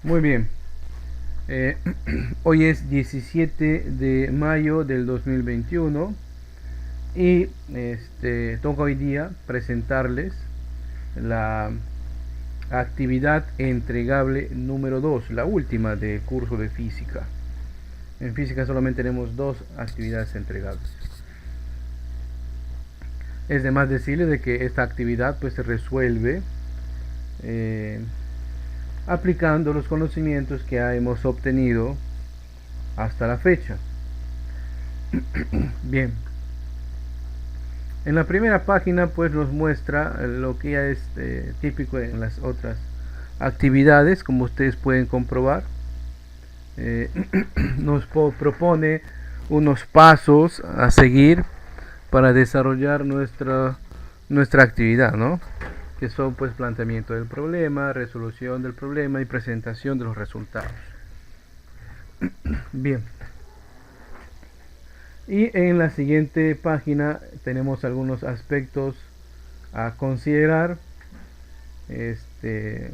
Muy bien. Eh, Hoy es 17 de mayo del 2021 y toca hoy día presentarles la actividad entregable número 2, la última del curso de física. En física solamente tenemos dos actividades entregables. Es de más decirles de que esta actividad pues se resuelve eh, aplicando los conocimientos que hemos obtenido hasta la fecha. Bien, en la primera página pues nos muestra lo que ya es típico en las otras actividades, como ustedes pueden comprobar. Eh, Nos propone unos pasos a seguir para desarrollar nuestra actividad, ¿no? Que son pues planteamiento del problema, resolución del problema y presentación de los resultados. Bien, y en la siguiente página tenemos algunos aspectos a considerar, desde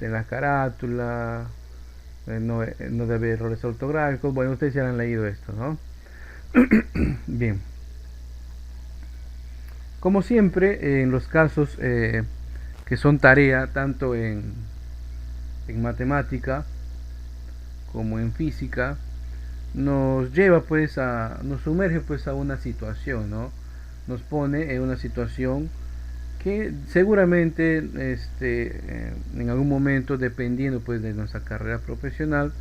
la carátula, no debe haber errores ortográficos. Bueno, ustedes ya han leído esto, ¿no? Bien, como siempre, en los casos que son tarea, tanto en matemática como en física, nos sumerge pues a una situación, ¿no? Nos pone en una situación que seguramente en algún momento, dependiendo pues de nuestra carrera profesional,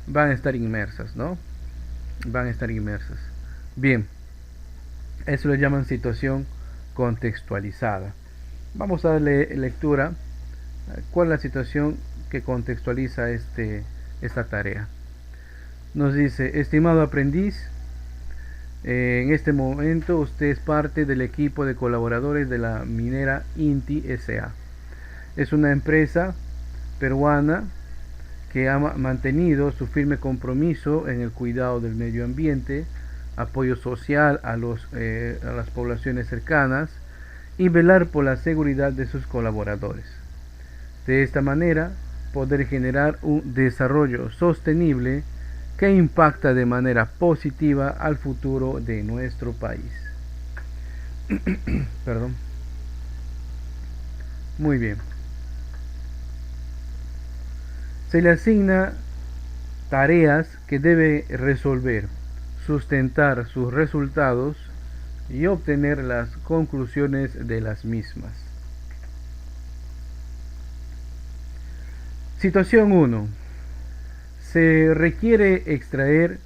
van a estar inmersas, ¿no? Van a estar inmersas. Bien, eso lo llaman situación contextualizada. Vamos a darle lectura. ¿Cuál es la situación que contextualiza esta tarea? Nos dice: estimado aprendiz, en este momento usted es parte del equipo de colaboradores de la minera INTI SA. Es una empresa peruana que ha mantenido su firme compromiso en el cuidado del medio ambiente, apoyo social a las poblaciones cercanas y velar por la seguridad de sus colaboradores. De esta manera, poder generar un desarrollo sostenible que impacta de manera positiva al futuro de nuestro país. Perdón. Muy bien. Se le asigna tareas que debe resolver, sustentar sus resultados y obtener las conclusiones de las mismas. Situación 1. Se requiere extraer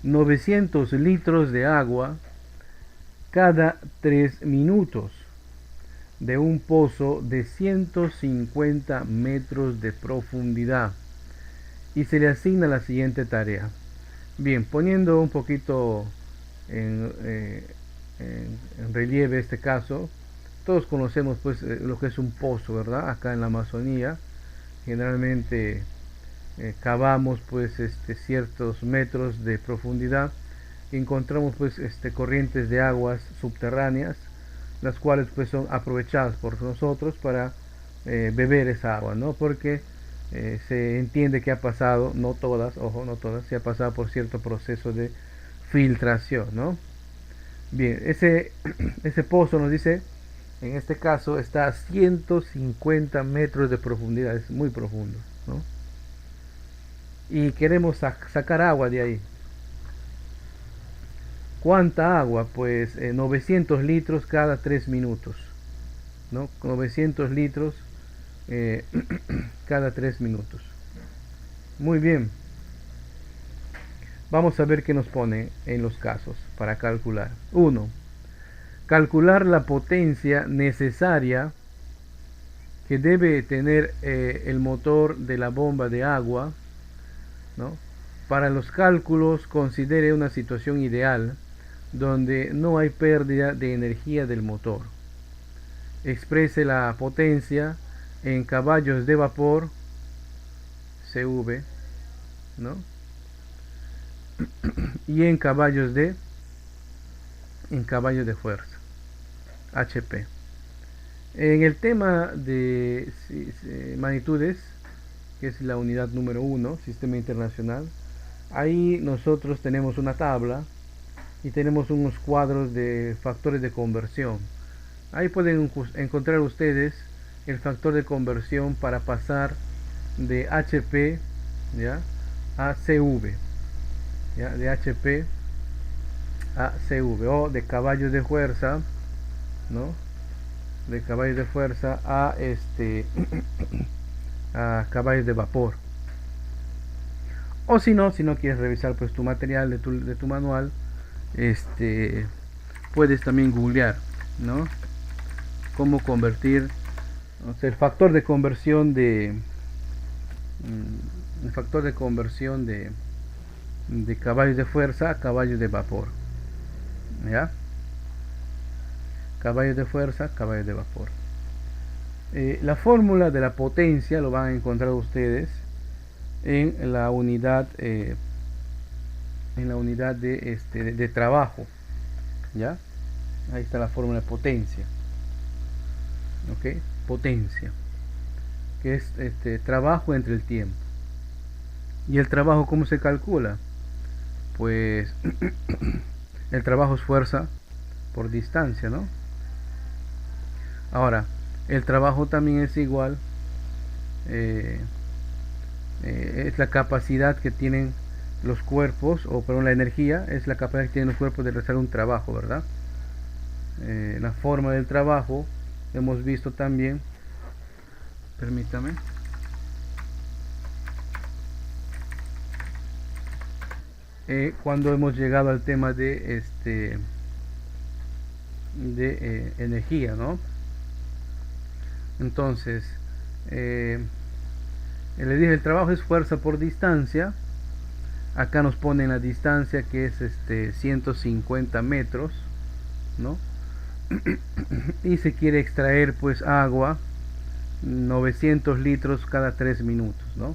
900 litros de agua cada 3 minutos de un pozo de 150 metros de profundidad y se le asigna la siguiente tarea. Bien, poniendo un poquito en, eh, en relieve este caso, todos conocemos pues lo que es un pozo, ¿verdad? Acá en la Amazonía generalmente cavamos pues ciertos metros de profundidad y encontramos pues corrientes de aguas subterráneas, las cuales pues son aprovechadas por nosotros para beber esa agua, ¿no? Porque se entiende que ha pasado, no todas, ojo, no todas, se ha pasado por cierto proceso de filtración, ¿no? Bien, ese pozo nos dice, en este caso está a 150 metros de profundidad, es muy profundo, ¿no? Y queremos sacar agua de ahí. ¿Cuánta agua? Pues 900 litros cada 3 minutos, ¿no? 900 litros eh, cada 3 minutos. Muy bien. Vamos a ver qué nos pone en los casos para calcular. 1. Calcular la potencia necesaria que debe tener el motor de la bomba de agua, ¿no? Para los cálculos considere una situación ideal donde no hay pérdida de energía del motor. Exprese la potencia en caballos de vapor, CV, ¿no? Y en caballos de fuerza, HP. En el tema de magnitudes, que es la unidad número 1, sistema internacional. Ahí nosotros tenemos una tabla y tenemos unos cuadros de factores de conversión. Ahí pueden encontrar ustedes el factor de conversión para pasar de HP, ¿ya?, a CV, ¿ya?, de HP a CV, o de caballos de fuerza, ¿no?, de caballos de fuerza a a caballos de vapor. O si no quieres revisar pues tu material de tu manual, puedes también googlear, ¿no?, cómo convertir, o sea, el factor de conversión de caballos de fuerza a caballos de vapor, ¿ya? Caballos de fuerza, caballos de vapor. La fórmula de la potencia lo van a encontrar ustedes en la unidad de trabajo, ¿ya? Ahí está la fórmula de potencia, ¿ok? Potencia, que es trabajo entre el tiempo. ¿Y el trabajo cómo se calcula? Pues el trabajo es fuerza por distancia, ¿no? Ahora, el trabajo también es igual, es la capacidad que tienen los cuerpos, o perdón, la energía es la capacidad que tienen los cuerpos de realizar un trabajo, ¿verdad? La forma del trabajo hemos visto también, permítame, cuando hemos llegado al tema de energía, ¿no? Entonces, le dije, el trabajo es fuerza por distancia. Acá nos ponen la distancia, que es 150 metros, ¿no? Y se quiere extraer pues agua, 900 litros cada 3 minutos, ¿no?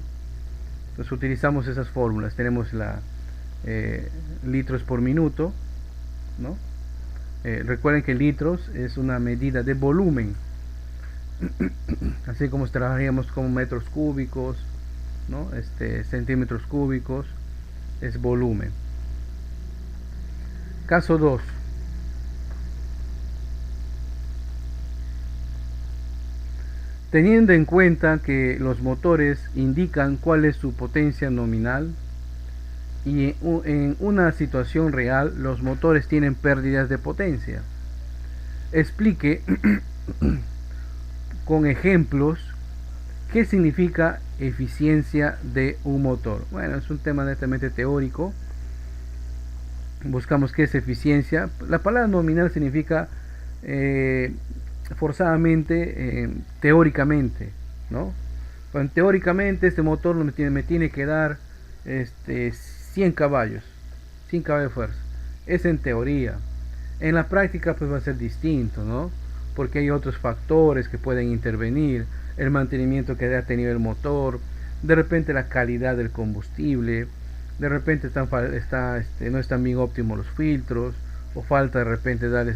Entonces utilizamos esas fórmulas. Tenemos la litros por minuto, ¿no? Recuerden que litros es una medida de volumen, así como trabajaríamos con metros cúbicos, ¿no? Centímetros cúbicos es volumen. Caso 2. Teniendo en cuenta que los motores indican cuál es su potencia nominal, y en una situación real los motores tienen pérdidas de potencia, explique con ejemplos qué significa eficiencia de un motor. Bueno, es un tema netamente teórico. Buscamos qué es eficiencia. La palabra nominal significa forzadamente, teóricamente, ¿no? Bueno, teóricamente este motor me tiene que dar 100 caballos, 100 caballos de fuerza. Es en teoría. En la práctica pues va a ser distinto, ¿no? Porque hay otros factores que pueden intervenir, el mantenimiento que ha tenido el motor, de repente la calidad del combustible, de repente no están bien óptimos los filtros, o falta de repente dar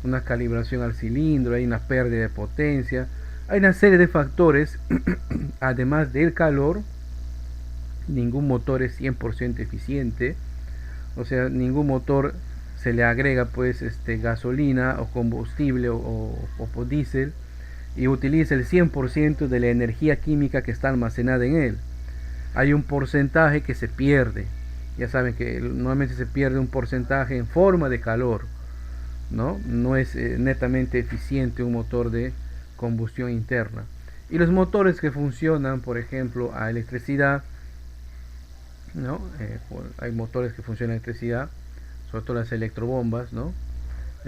una calibración al cilindro, hay una pérdida de potencia, hay una serie de factores. Además del calor, ningún motor es 100% eficiente, o sea, ningún motor se le agrega pues gasolina o combustible o diésel y utiliza el 100% de la energía química que está almacenada en él. Hay un porcentaje que se pierde. Ya saben que normalmente se pierde un porcentaje en forma de calor, ¿no? No es netamente eficiente un motor de combustión interna. Y los motores que funcionan, por ejemplo, a electricidad, ¿no? Hay motores que funcionan a electricidad, sobre todo las electrobombas, ¿no?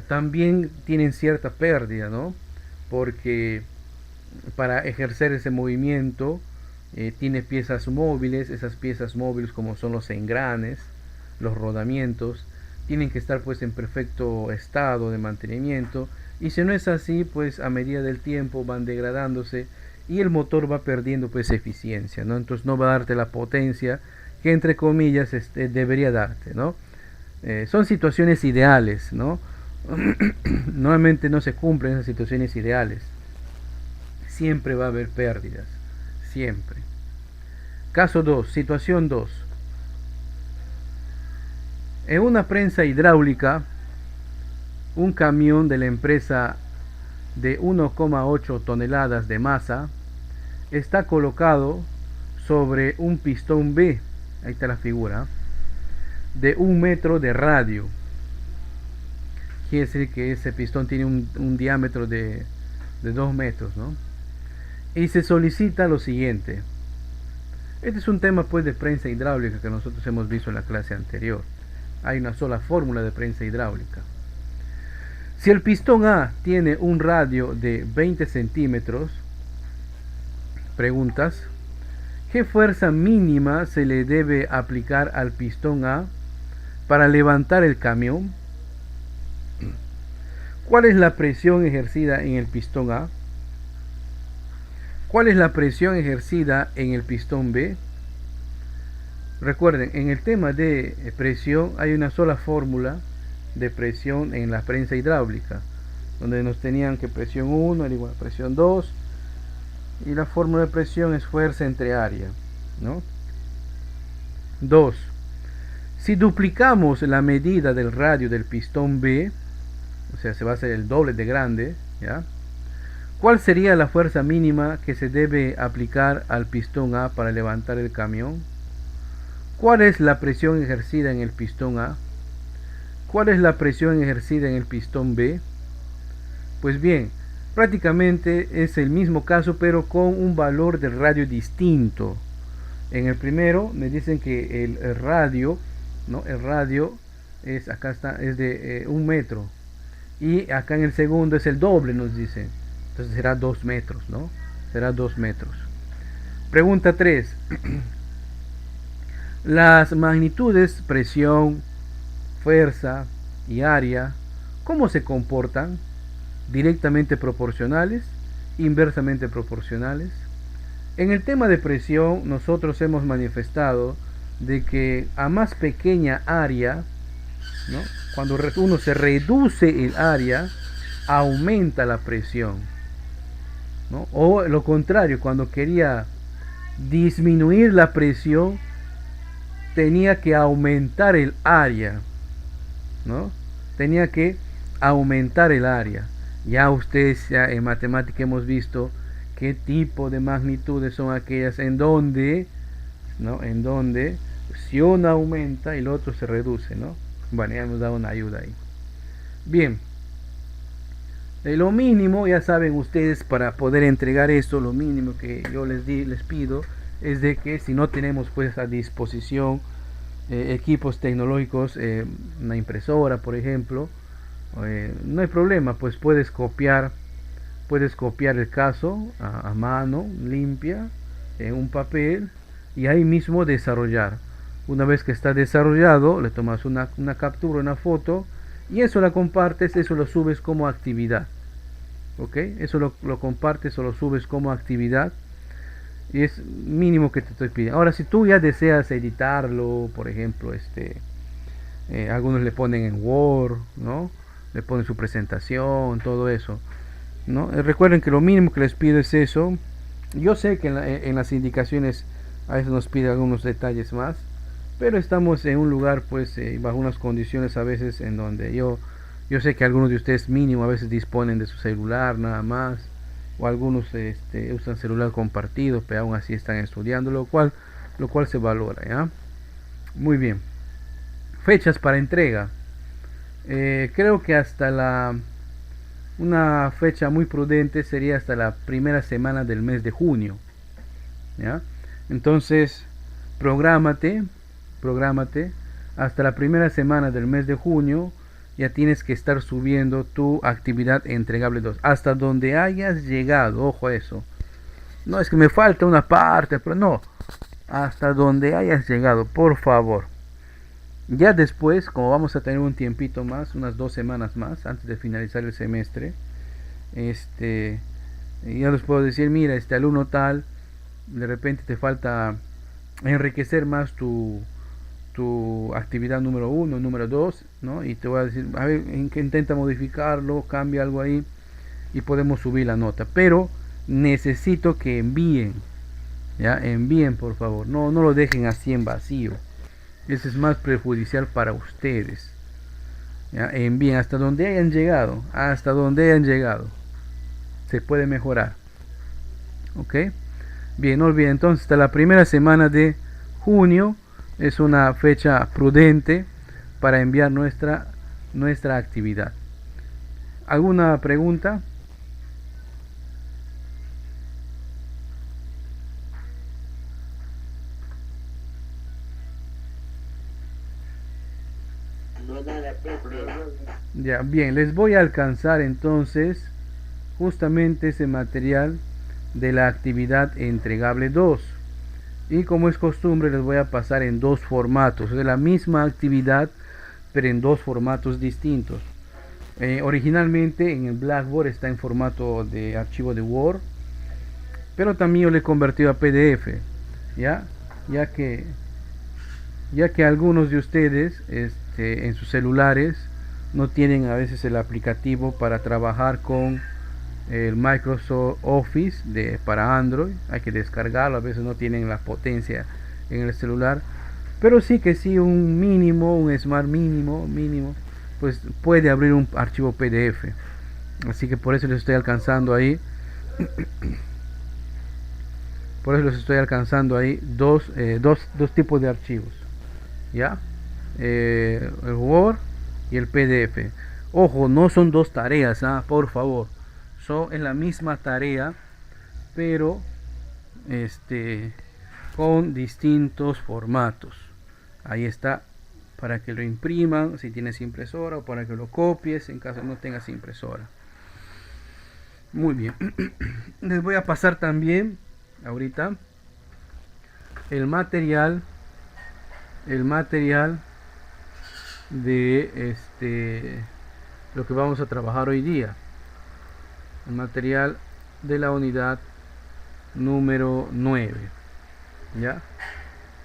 También tienen cierta pérdida, ¿no? Porque para ejercer ese movimiento tiene piezas móviles. Esas piezas móviles, como son los engranes, los rodamientos, tienen que estar pues en perfecto estado de mantenimiento, y si no es así, pues a medida del tiempo van degradándose y el motor va perdiendo pues eficiencia, ¿no? Entonces no va a darte la potencia que entre comillas debería darte, ¿no? Son situaciones ideales, ¿no? Normalmente no se cumplen esas situaciones ideales. Siempre va a haber pérdidas, siempre. Caso 2, situación 2. En una prensa hidráulica, un camión de la empresa de 1,8 toneladas de masa está colocado sobre un pistón B, ahí está la figura, de 1 metro de radio. Quiere decir que ese pistón tiene un diámetro de 2 metros, ¿no? Y se solicita lo siguiente. Este es un tema pues de prensa hidráulica que nosotros hemos visto en la clase anterior. Hay una sola fórmula de prensa hidráulica. Si el pistón A tiene un radio de 20 centímetros, preguntas, ¿qué fuerza mínima se le debe aplicar al pistón A para levantar el camión? ¿Cuál es la presión ejercida en el pistón A? ¿Cuál es la presión ejercida en el pistón B? Recuerden, en el tema de presión hay una sola fórmula de presión en la prensa hidráulica, donde nos tenían que presión 1 es igual a presión 2, y la fórmula de presión es fuerza entre área, ¿no? 2. Si duplicamos la medida del radio del pistón B, o sea, se va a hacer el doble de grande, ¿ya? ¿Cuál sería la fuerza mínima que se debe aplicar al pistón A para levantar el camión? ¿Cuál es la presión ejercida en el pistón A? ¿Cuál es la presión ejercida en el pistón B? Pues bien, prácticamente es el mismo caso, pero con un valor del radio distinto. En el primero me dicen que el radio, ¿no? El radio es, acá está, es de 1 metro. Y acá en el segundo es el doble, nos dicen. Entonces será 2 metros, ¿no? Será 2 metros. Pregunta 3. Las magnitudes presión, fuerza y área, ¿cómo se comportan? ¿Directamente proporcionales? ¿Inversamente proporcionales? En el tema de presión, nosotros hemos manifestado de que a más pequeña área, ¿no? Cuando uno se reduce el área, aumenta la presión, ¿no? O lo contrario, cuando quería disminuir la presión, tenía que aumentar el área, ¿no? Tenía que aumentar el área. Ya ustedes ya en matemática hemos visto qué tipo de magnitudes son aquellas en donde, ¿no? En donde si uno aumenta y el otro se reduce, ¿no? Bueno, ya hemos dado una ayuda ahí. Bien. Lo mínimo, ya saben ustedes, para poder entregar esto, lo mínimo que yo les pido es de que si no tenemos pues a disposición equipos tecnológicos, una impresora por ejemplo, no hay problema, pues puedes copiar el caso a mano limpia en un papel y ahí mismo desarrollar. Una vez que está desarrollado, le tomas una captura, una foto, y eso la compartes, eso lo subes como actividad. ¿Ok? Eso lo compartes o lo subes como actividad. Y es mínimo que te estoy pidiendo. Ahora, si tú ya deseas editarlo, por ejemplo, algunos le ponen en Word, ¿no? Le ponen su presentación, todo eso, ¿no? Recuerden que lo mínimo que les pido es eso. Yo sé que en las indicaciones a veces nos pide algunos detalles más, pero estamos en un lugar pues bajo unas condiciones a veces en donde yo sé que algunos de ustedes mínimo a veces disponen de su celular nada más, o algunos usan celular compartido, pero aún así están estudiando, lo cual se valora, ¿ya? Muy bien. Fechas para entrega. Creo que una fecha muy prudente sería hasta la primera semana del mes de junio, ¿ya? Entonces prográmate hasta la primera semana del mes de junio. Ya tienes que estar subiendo tu actividad entregable 2 hasta donde hayas llegado. Ojo a eso, no es que me falta una parte, pero no, hasta donde hayas llegado, por favor. Ya después, como vamos a tener un tiempito más, unas 2 semanas más antes de finalizar el semestre, ya les puedo decir, mira, este alumno tal, de repente te falta enriquecer más tu actividad número 1, número 2, ¿no? Y te voy a decir, a ver, intenta modificarlo, cambia algo ahí y podemos subir la nota. Pero necesito que envíen Ya, envíen por favor, no lo dejen así en vacío. Eso es más perjudicial para ustedes. Ya, envíen hasta donde hayan llegado, hasta donde hayan llegado. Se puede mejorar. Ok, bien, no olviden entonces, hasta la primera semana de junio es una fecha prudente para enviar nuestra actividad. ¿Alguna pregunta? No, nada, profe. Ya, bien, les voy a alcanzar entonces justamente ese material de la actividad entregable 2. Y como es costumbre, les voy a pasar en dos formatos de la misma actividad, pero en dos formatos distintos. Originalmente en el Blackboard está en formato de archivo de Word, pero también yo le he convertido a PDF, ¿ya? Ya que, ya que algunos de ustedes en sus celulares no tienen a veces el aplicativo para trabajar con el Microsoft Office para Android, hay que descargarlo, a veces no tienen la potencia en el celular, pero sí que sí un mínimo, un Smart mínimo, pues puede abrir un archivo PDF. Así que por eso les estoy alcanzando ahí, por eso les estoy alcanzando ahí dos tipos de archivos, ¿ya? El Word y el PDF. Ojo, no son dos tareas, por favor. Son en la misma tarea, pero con distintos formatos. Ahí está, para que lo impriman si tienes impresora, o para que lo copies en caso no tengas impresora. Muy bien. Les voy a pasar también ahorita el material de lo que vamos a trabajar hoy día. El material de la unidad número 9. ¿Ya?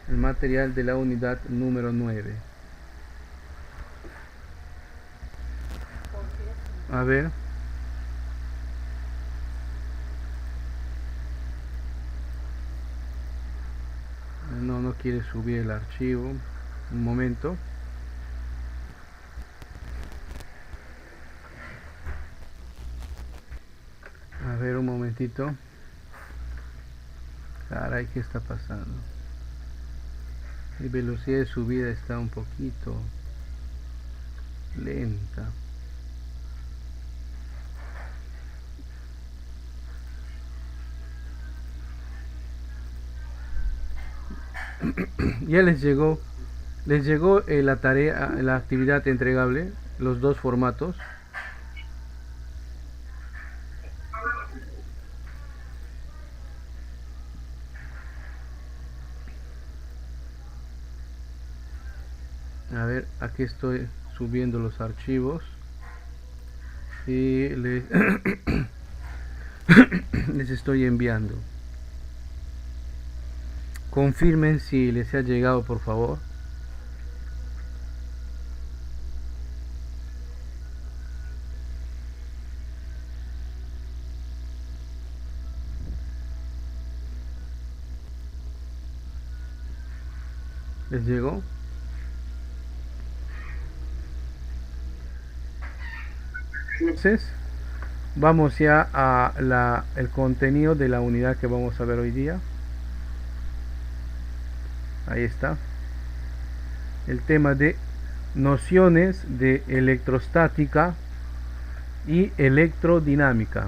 El material de la unidad número 9. A ver. No quiere subir el archivo. Un momento. A ver, un momentito. Caray, ¿qué está pasando? Mi velocidad de subida está un poquito lenta. Ya les llegó la tarea, la actividad entregable, los dos formatos. A ver, aquí estoy subiendo los archivos y les, les estoy enviando. Confirmen si les ha llegado, por favor. ¿Les llegó? Entonces, vamos ya a el contenido de la unidad que vamos a ver hoy día. Ahí está. El tema de nociones de electrostática y electrodinámica.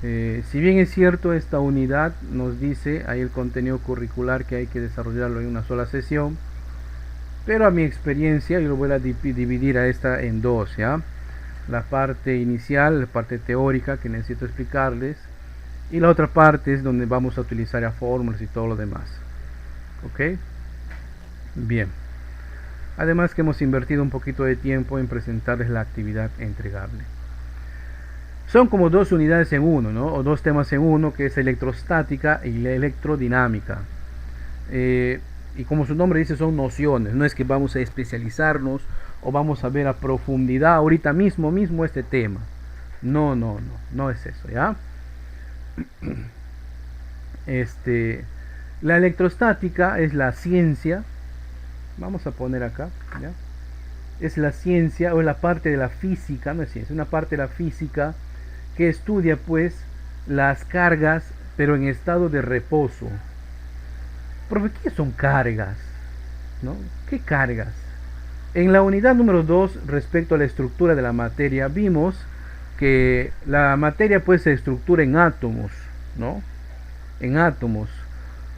Si bien es cierto, esta unidad nos dice ahí el contenido curricular que hay que desarrollarlo en una sola sesión, pero a mi experiencia yo lo voy a dividir a esta en dos, ¿ya? La parte inicial, la parte teórica que necesito explicarles, y la otra parte es donde vamos a utilizar ya fórmulas y todo lo demás. ¿Ok? Bien. Además que hemos invertido un poquito de tiempo en presentarles la actividad entregable. Son como dos unidades en uno, ¿no? O dos temas en uno, que es electrostática y la electrodinámica. Y como su nombre dice, son nociones. No es que vamos a especializarnos o vamos a ver a profundidad ahorita mismo este tema. No es eso, ¿ya? Este, la electrostática es la ciencia, vamos a poner acá, ¿ya? Es la ciencia o la parte de la física, no es ciencia, es una parte de la física que estudia pues las cargas, pero en estado de reposo. ¿Pero qué son cargas? ¿No? ¿Qué cargas? En la unidad número 2, respecto a la estructura de la materia, vimos que la materia pues se estructura en átomos, ¿no? En átomos.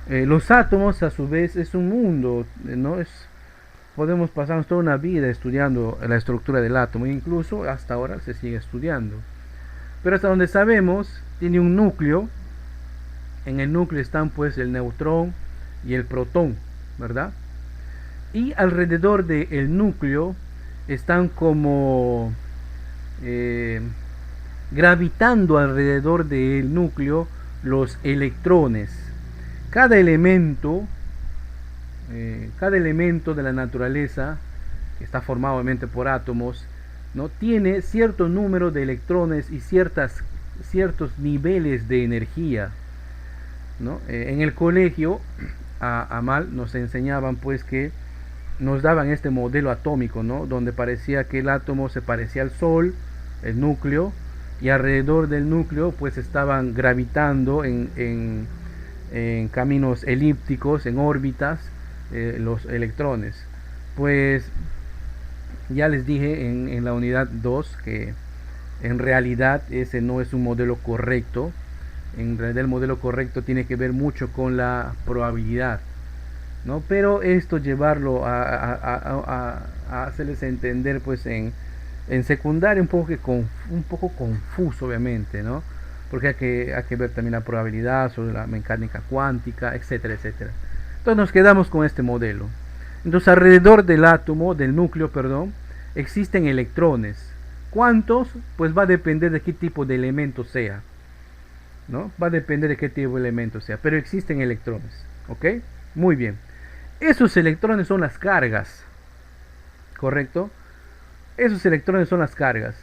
Los átomos a su vez es un mundo, ¿no? Podemos pasarnos toda una vida estudiando la estructura del átomo, incluso hasta ahora se sigue estudiando. Pero hasta donde sabemos, tiene un núcleo. En el núcleo están pues el neutrón y el protón, ¿verdad? Y alrededor del núcleo están como gravitando alrededor del núcleo los electrones. Cada elemento de la naturaleza, que está formado obviamente por átomos, ¿no? Tiene cierto número de electrones y ciertos niveles de energía, ¿no? En el colegio a mal nos enseñaban pues que nos daban este modelo atómico, ¿no? Donde parecía que el átomo se parecía al sol, el núcleo, y alrededor del núcleo pues estaban gravitando en caminos elípticos, en órbitas, los electrones. Pues ya les dije en la unidad 2 que en realidad ese no es un modelo correcto. En realidad el modelo correcto tiene que ver mucho con la probabilidad, ¿no? Pero esto llevarlo a hacerles entender pues en secundaria un poco confuso obviamente, ¿no? Porque hay que ver también la probabilidad sobre la mecánica cuántica, etcétera, etcétera. Entonces nos quedamos con este modelo. Entonces alrededor del átomo, del núcleo, perdón, existen electrones. ¿Cuántos? Pues va a depender de qué tipo de elemento sea, ¿no? Va a depender de qué tipo de elemento sea, pero existen electrones, ¿ok? Muy bien. Esos electrones son las cargas, ¿correcto? Esos electrones son las cargas.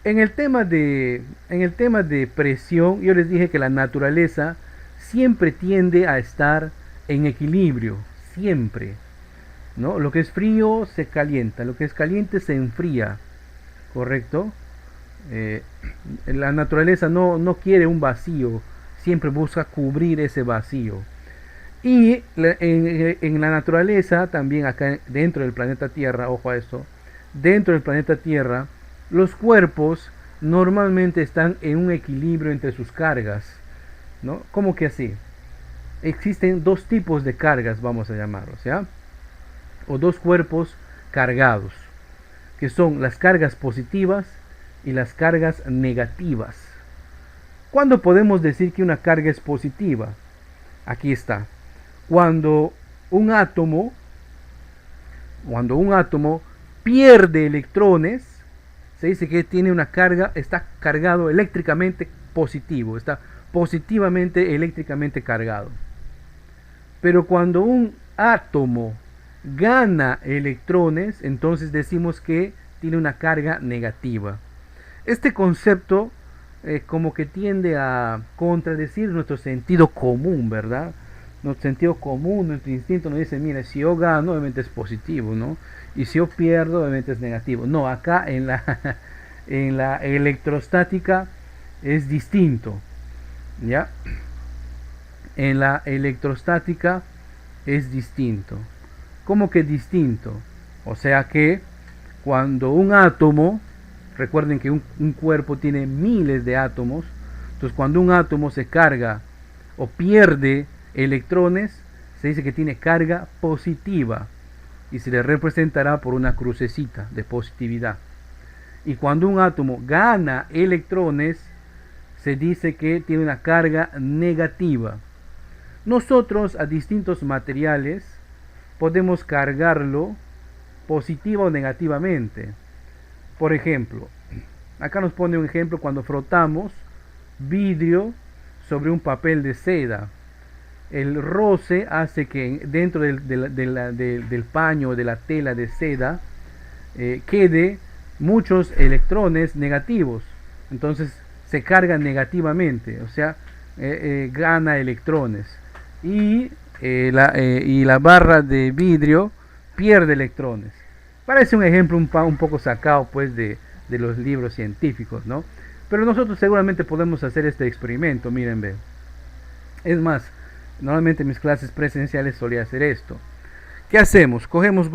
En el tema de presión, yo les dije que la naturaleza siempre tiende a estar en equilibrio, siempre, ¿no? Lo que es frío se calienta, lo que es caliente se enfría, ¿correcto? La naturaleza no quiere un vacío, siempre busca cubrir ese vacío. Y en la naturaleza, también acá dentro del planeta Tierra, ojo a esto, dentro del planeta Tierra, los cuerpos normalmente están en un equilibrio entre sus cargas, ¿no? ¿Cómo que así? Existen dos tipos de cargas, vamos a llamarlos, ¿ya? O dos cuerpos cargados, que son las cargas positivas y las cargas negativas. ¿Cuándo podemos decir que una carga es positiva? Aquí está. Cuando un átomo pierde electrones, se dice que tiene una carga, está cargado eléctricamente positivo, está positivamente eléctricamente cargado. Pero cuando un átomo gana electrones, entonces decimos que tiene una carga negativa. Este concepto como que tiende a contradecir nuestro sentido común, ¿verdad? Nuestro sentido común, nuestro instinto nos dice, mira, si yo gano, obviamente es positivo, ¿no? Y si yo pierdo, obviamente es negativo. No, acá en la electrostática es distinto, ¿ya? En la electrostática es distinto. ¿Cómo que distinto? O sea que cuando un átomo, recuerden que un cuerpo tiene miles de átomos, entonces cuando un átomo se carga o pierde electrones, se dice que tiene carga positiva y se le representará por una crucecita de positividad. Y cuando un átomo gana electrones, se dice que tiene una carga negativa. Nosotros a distintos materiales podemos cargarlo positiva o negativamente. Por ejemplo, acá nos pone un ejemplo cuando frotamos vidrio sobre un papel de seda. El roce hace que dentro del paño, de la tela de seda, quede muchos electrones negativos. Entonces se cargan negativamente, o sea, gana electrones y la barra de vidrio pierde electrones. Parece un ejemplo un poco sacado pues de los libros científicos, ¿no? Pero nosotros seguramente podemos hacer este experimento, miren, ve. Es más, normalmente en mis clases presenciales solía hacer esto. ¿Qué hacemos? Cogemos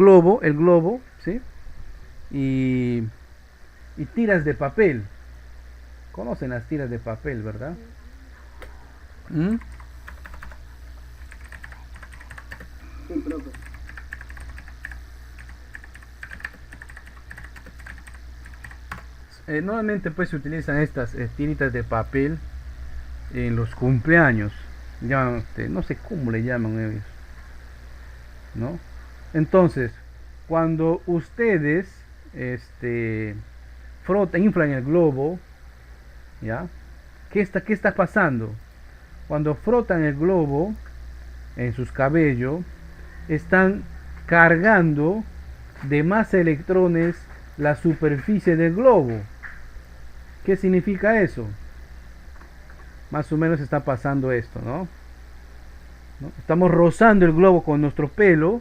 el globo, ¿sí? Y tiras de papel. Conocen las tiras de papel, ¿verdad? ¿Mm? Sí, profe. Normalmente pues se utilizan estas tiritas de papel en los cumpleaños. Llaman, no sé cómo le llaman ellos, ¿no? Entonces, cuando ustedes inflan el globo, ¿ya? ¿Qué está pasando? Cuando frotan el globo en sus cabellos, están cargando de más electrones la superficie del globo. ¿Qué significa eso? Más o menos está pasando esto, ¿no? Estamos rozando el globo con nuestro pelo,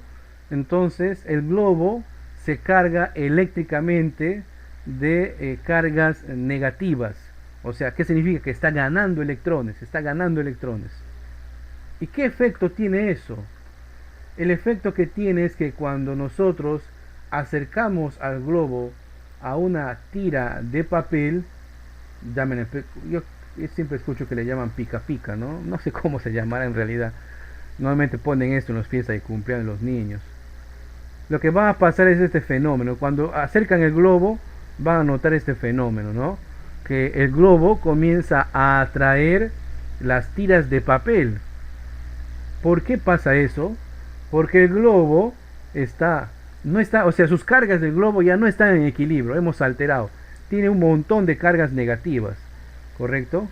entonces el globo se carga eléctricamente de cargas negativas. O sea, ¿qué significa? Que está ganando electrones, está ganando electrones. ¿Y qué efecto tiene eso? El efecto que tiene es que cuando nosotros acercamos al globo a una tira de papel, yo siempre escucho que le llaman pica pica, ¿no? No sé cómo se llamará en realidad. Normalmente ponen esto en las fiestas de cumpleaños de los niños. Lo que va a pasar es este fenómeno. Cuando acercan el globo, van a notar este fenómeno, ¿no? Que el globo comienza a atraer las tiras de papel. ¿Por qué pasa eso? Porque el globo no está, o sea, sus cargas del globo ya no están en equilibrio, hemos alterado. Tiene un montón de cargas negativas, ¿correcto?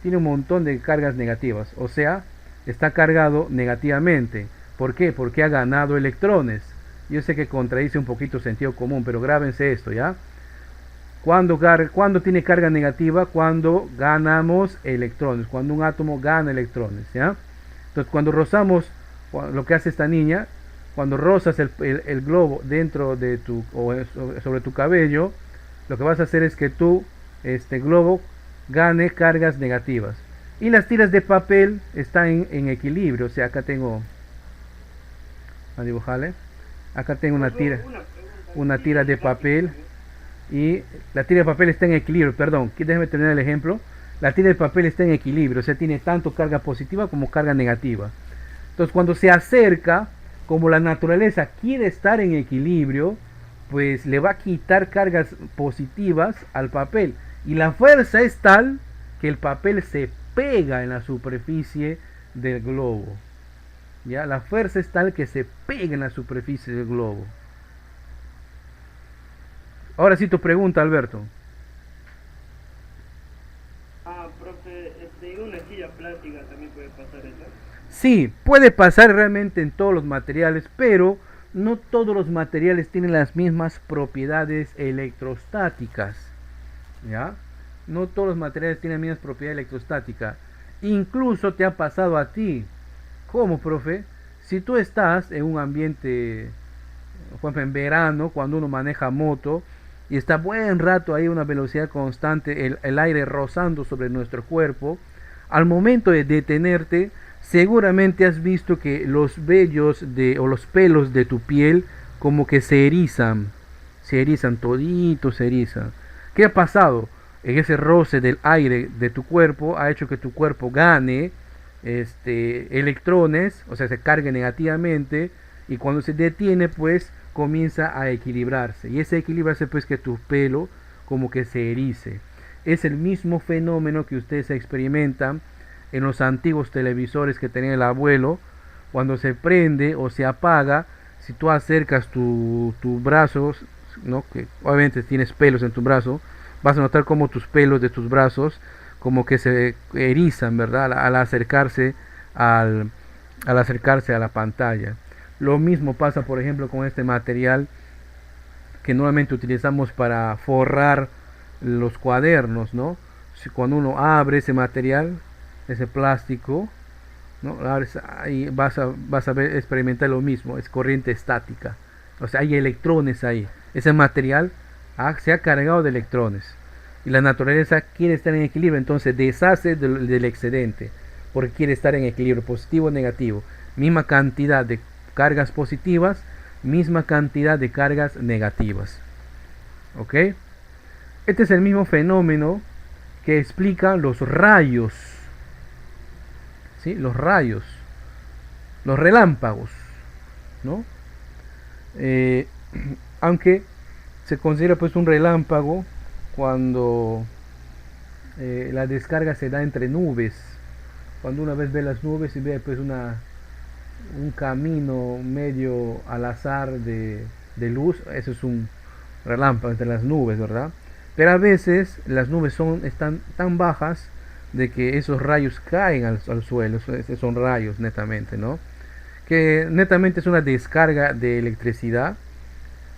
Tiene un montón de cargas negativas, o sea, está cargado negativamente. ¿Por qué? Porque ha ganado electrones. Yo sé que contradice un poquito sentido común, pero grábense esto, ¿ya? ¿Cuándo tiene carga negativa? Cuando ganamos electrones, cuando un átomo gana electrones, ¿ya? Entonces, cuando rozamos, lo que hace esta niña, cuando rozas el globo dentro de sobre tu cabello, lo que vas a hacer es que este globo, gane cargas negativas. Y las tiras de papel están en equilibrio. O sea, acá tengo, a dibujarle, acá tengo una tira de papel. Y la tira de papel está en equilibrio, perdón, déjeme terminar el ejemplo. La tira de papel está en equilibrio, o sea, tiene tanto carga positiva como carga negativa. Entonces, cuando se acerca, como la naturaleza quiere estar en equilibrio, pues le va a quitar cargas positivas al papel. Y la fuerza es tal que el papel se pega en la superficie del globo. ¿Ya? La fuerza es tal que se pega en la superficie del globo. Ahora sí tu pregunta, Alberto. Profe, una silla plástica también puede pasar eso. Sí, puede pasar realmente en todos los materiales, pero no todos los materiales tienen las mismas propiedades electrostáticas. ¿Ya? No todos los materiales tienen las mismas propiedades electrostáticas. Incluso te ha pasado a ti. ¿Cómo, profe? Si tú estás en un ambiente, por ejemplo, en verano, cuando uno maneja moto, y está buen rato ahí a una velocidad constante, el aire rozando sobre nuestro cuerpo, al momento de detenerte, seguramente has visto que los vellos o los pelos de tu piel como que se erizan, toditos se erizan. ¿Qué ha pasado? En ese roce del aire de tu cuerpo ha hecho que tu cuerpo gane electrones, o sea, se cargue negativamente, y cuando se detiene, pues comienza a equilibrarse, y ese equilibrio hace pues que tu pelo como que se erice. Es el mismo fenómeno que ustedes experimentan en los antiguos televisores que tenía el abuelo. Cuando se prende o se apaga, si tú acercas tu brazo, ¿no? Que obviamente tienes pelos en tu brazo, vas a notar como tus pelos de tus brazos como que se erizan, ¿verdad? Al acercarse al acercarse a la pantalla. Lo mismo pasa, por ejemplo, con este material que normalmente utilizamos para forrar los cuadernos, ¿no? Si cuando uno abre ese material, ese plástico, ¿no? Ahora ahí vas a ver, experimentar lo mismo, es corriente estática. O sea, hay electrones ahí. Ese material se ha cargado de electrones. Y la naturaleza quiere estar en equilibrio, entonces deshace del excedente, porque quiere estar en equilibrio, positivo o negativo. Misma cantidad de cargas positivas, misma cantidad de cargas negativas. ¿Ok? Este es el mismo fenómeno que explica los rayos. ¿Sí? Los rayos. Los relámpagos. ¿No? Eh, aunque se considera pues un relámpago cuando la descarga se da entre nubes. Cuando una vez ve las nubes y ve pues un camino medio al azar de luz, eso es un relámpago entre las nubes, ¿verdad? Pero a veces las nubes están tan bajas de que esos rayos caen al suelo, son rayos netamente, ¿no? Que netamente es una descarga de electricidad.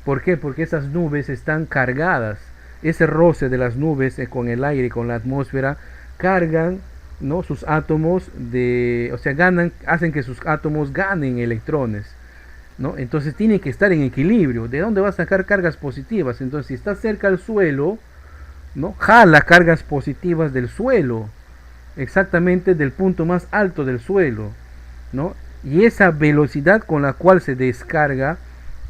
¿Por qué? Porque esas nubes están cargadas. Ese roce de las nubes con el aire, con la atmósfera, cargan, ¿no? Sus átomos o sea, hacen que sus átomos ganen electrones, ¿no? Entonces tiene que estar en equilibrio. ¿De dónde va a sacar cargas positivas? Entonces, si está cerca al suelo, ¿no? Jala cargas positivas del suelo, exactamente del punto más alto del suelo, ¿no? Y esa velocidad con la cual se descarga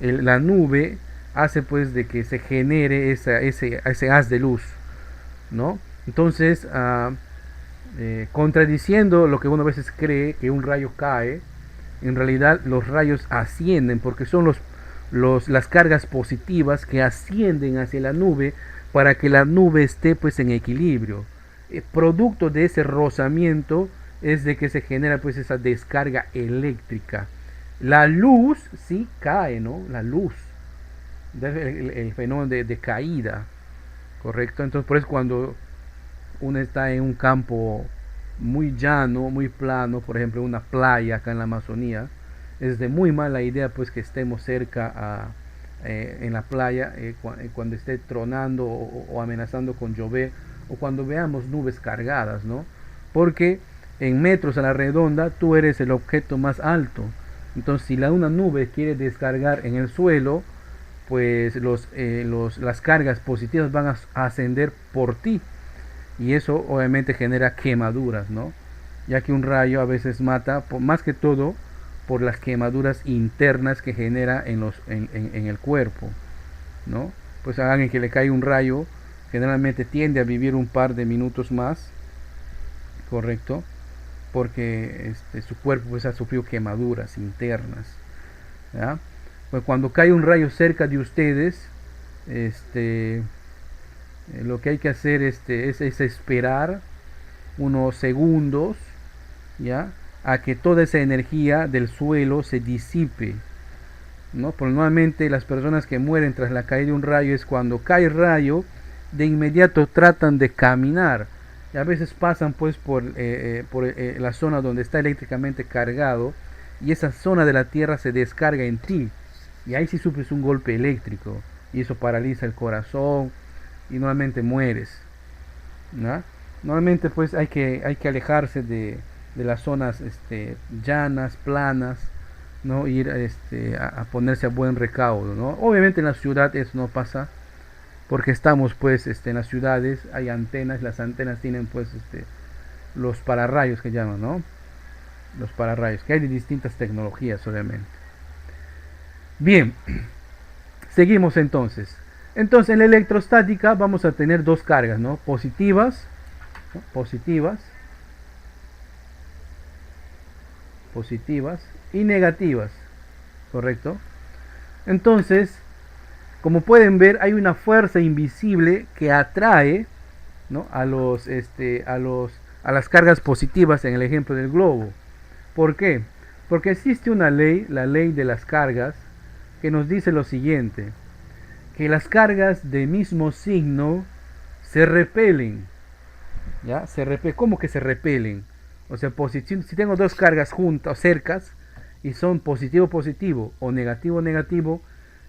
la nube hace pues de que se genere ese haz de luz, ¿no? Entonces, contradiciendo lo que uno a veces cree que un rayo cae, en realidad los rayos ascienden porque son las cargas positivas que ascienden hacia la nube para que la nube esté pues en equilibrio. El producto de ese rozamiento es de que se genera pues esa descarga eléctrica. La luz sí cae, ¿no? La luz, el fenómeno de caída, ¿correcto? Entonces por eso cuando uno está en un campo muy llano, muy plano, por ejemplo una playa acá en la Amazonía, es de muy mala idea pues que estemos cerca en la playa cuando esté tronando o amenazando con llover, o cuando veamos nubes cargadas, ¿no? Porque en metros a la redonda tú eres el objeto más alto. Entonces si una nube quiere descargar en el suelo, pues las cargas positivas van a ascender por ti, y eso obviamente genera quemaduras, ¿no? Ya que un rayo a veces mata, más que todo por las quemaduras internas que genera en el cuerpo, ¿no? Pues a alguien que le cae un rayo generalmente tiende a vivir un par de minutos más, correcto, porque su cuerpo pues ha sufrido quemaduras internas, ¿ya? Pues cuando cae un rayo cerca de ustedes, lo que hay que hacer es esperar unos segundos, ¿ya? A que toda esa energía del suelo se disipe, ¿no? Porque normalmente las personas que mueren tras la caída de un rayo es cuando cae el rayo, de inmediato tratan de caminar, y a veces pasan pues por la zona donde está eléctricamente cargado, y esa zona de la tierra se descarga en ti, y ahí sí sufres un golpe eléctrico, y eso paraliza el corazón, y normalmente mueres, ¿no? Normalmente pues hay que alejarse de las zonas llanas, planas, ¿no? Ir a ponerse a buen recaudo, ¿no? Obviamente en la ciudad eso no pasa, porque estamos pues en las ciudades, hay antenas, las antenas tienen pues los pararrayos que llaman, ¿no? Los pararrayos, que hay de distintas tecnologías obviamente. Bien, seguimos entonces. Entonces en la electrostática vamos a tener dos cargas, ¿no? Positivas, ¿no? Positivas y negativas, ¿correcto? Entonces, como pueden ver, hay una fuerza invisible que atrae, ¿no? a las cargas positivas en el ejemplo del globo. ¿Por qué? Porque existe una ley, la ley de las cargas, que nos dice lo siguiente: que las cargas de mismo signo se repelen, ¿ya? ¿Cómo que se repelen? O sea, si tengo dos cargas juntas o cercas y son positivo positivo o negativo negativo,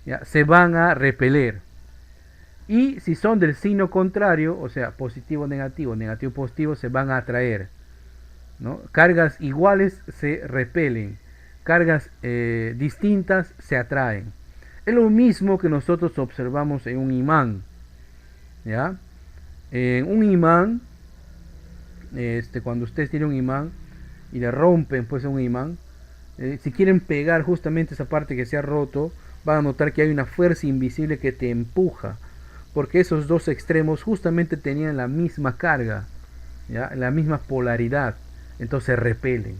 ¿ya? Se van a repeler. Y si son del signo contrario, o sea, positivo negativo, negativo positivo, se van a atraer. ¿no? Cargas iguales se repelen, cargas distintas se atraen. Es lo mismo que nosotros observamos en un imán, ¿ya? En un imán, cuando ustedes tienen un imán y le rompen pues un imán, si quieren pegar justamente esa parte que se ha roto, van a notar que hay una fuerza invisible que te empuja, porque esos dos extremos justamente tenían la misma carga, ¿ya? La misma polaridad, entonces se repelen,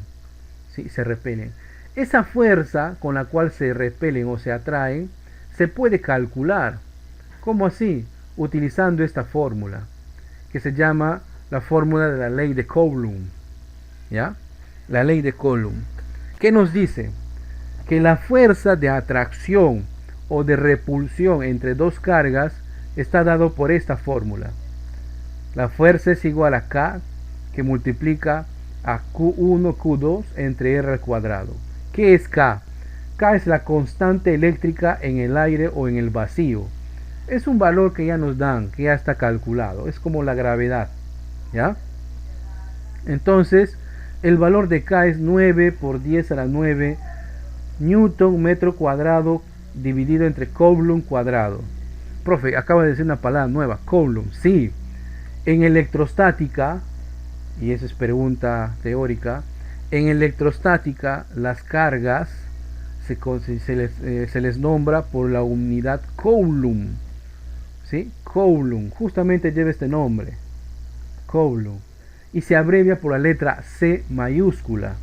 ¿sí? Se repelen. Esa fuerza con la cual se repelen o se atraen se puede calcular. ¿Cómo así? Utilizando esta fórmula que se llama la fórmula de la ley de Coulomb, ¿ya? La ley de Coulomb, ¿qué nos dice? Que la fuerza de atracción o de repulsión entre dos cargas está dado por esta fórmula. La fuerza es igual a K, que multiplica a Q1, Q2 entre R al cuadrado. ¿Qué es K? K es la constante eléctrica en el aire o en el vacío. Es un valor que ya nos dan, que ya está calculado. Es como la gravedad, ¿ya? Entonces, el valor de K es 9 por 10 a la 9 Newton metro cuadrado dividido entre Coulomb cuadrado. Profe, acaba de decir una palabra nueva, Coulomb. Sí, en electrostática, y esa es pregunta teórica, en electrostática las cargas se les nombra por la unidad Coulomb, ¿sí? Coulomb, justamente lleva este nombre, Coulomb, y se abrevia por la letra C mayúscula,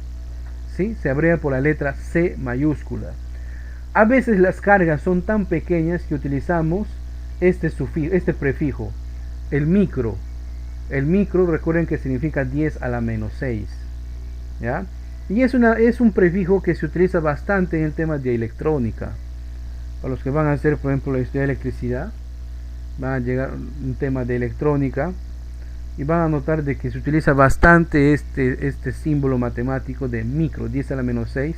¿sí? Se abrevia por la letra C mayúscula. A veces las cargas son tan pequeñas que utilizamos este prefijo, el micro. El micro, recuerden que significa 10 a la menos 6, ¿ya? Y es un prefijo que se utiliza bastante en el tema de electrónica. Para los que van a hacer, por ejemplo, la historia de electricidad, van a llegar un tema de electrónica y van a notar de que se utiliza bastante este símbolo matemático de micro, 10 a la menos 6,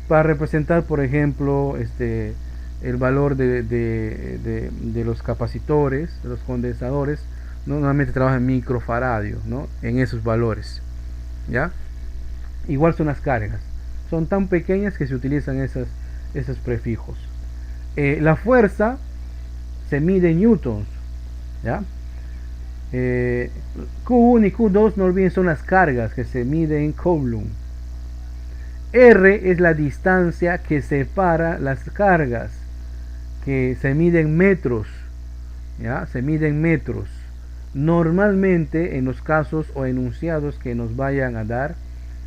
para representar, por ejemplo, el valor de los capacitores, de los condensadores. Normalmente trabaja en microfaradio, ¿no? En esos valores, ¿ya? Igual son las cargas, son tan pequeñas que se utilizan esos prefijos. La fuerza se mide en newtons, ¿ya? Q1 y Q2, no olviden, son las cargas que se miden en Coulomb. R es la distancia que separa las cargas, que se mide en metros, ¿ya? Se mide en metros. Normalmente, en los casos o enunciados que nos vayan a dar,